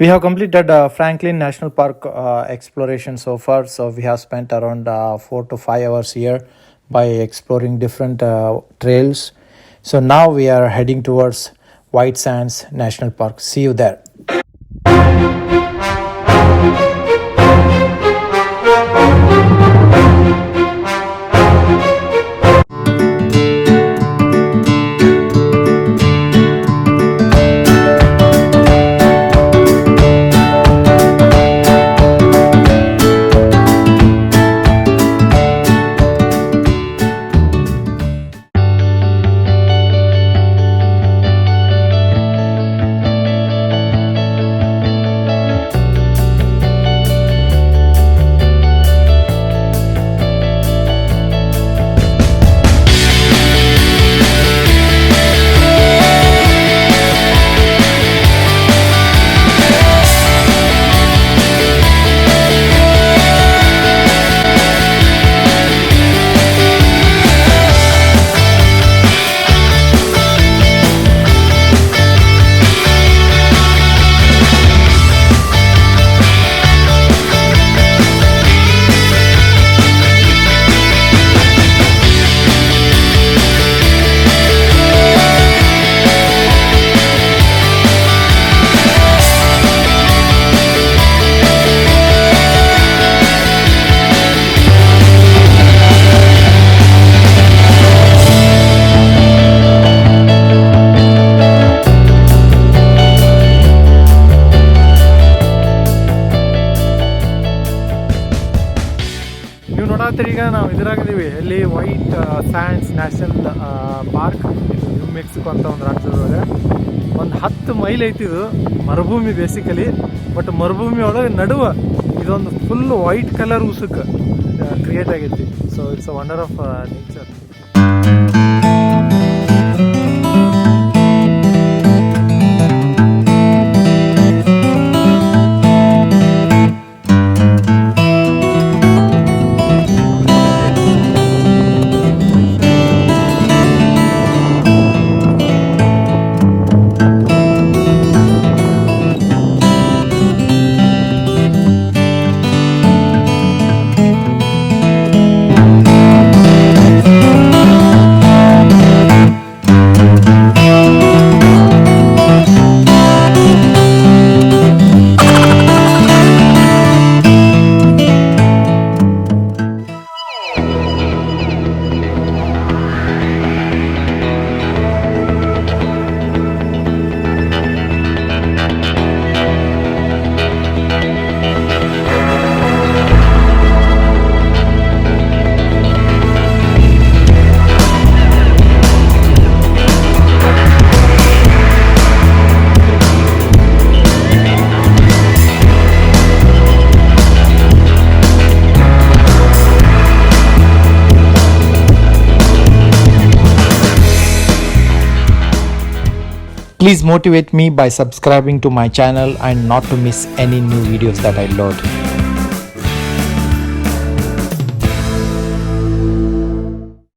We have completed Franklin National Park exploration so far. So we have spent around 4 to 5 hours here by exploring different trails. So now we are heading towards White Sands National Park. See you there. ನೀವು ನೋಡತ್ತೀರಿ ಈಗ ನಾವು ಇದ್ರಾಗಿದ್ದೀವಿ ಎಲ್ಲಿ white sands national park. ಇದು new Mexico ಅಂತ ಒಂದು ರಾಜ್ಯದೊಳಗೆ ಒಂದು 10 mile ಐತಿದು. ಮರುಭೂಮಿ basically, but ಮರುಭೂಮಿ ಒಳಗೆ ನಡುವೆ ಇದೊಂದು ಫುಲ್ ವೈಟ್ ಕಲರ್ ಉಸುಕ್ ಕ್ರಿಯೇಟ್ ಆಗೈತಿ. So it's a wonder of nature. Please motivate me by subscribing to my channel and not to miss any new videos that I load.